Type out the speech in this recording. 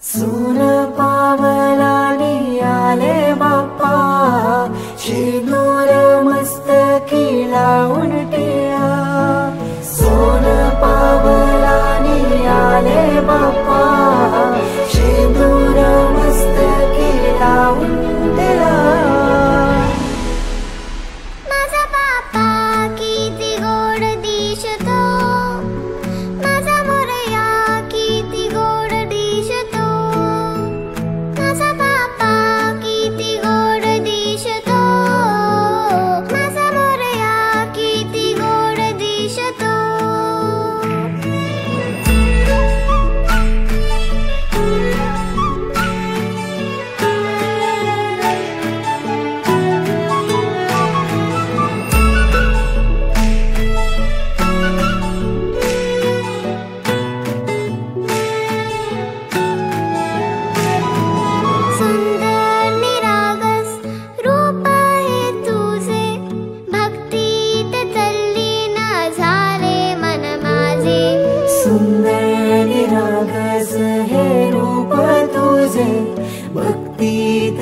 सून पावलानी आले बाप्पा, शेंदूर मस्तकी लावून टिळा. सोन पावलानी आले बाप्पा, शेंदूर मस्तकी लावून टिळा. माझा बाप्पा किती गोड दिसतो, माझा मोरया किती गोड दिसतो. माझा बाप्पा किती गोड दिसतो, माझा मोरया किती गोड दिसतो. सुंदर निरागस रूप आहे तुझे, भक्तीत तल्लीन झाले मन माझे. सुंदर निरागस हे रूप तुझे, भक्तीत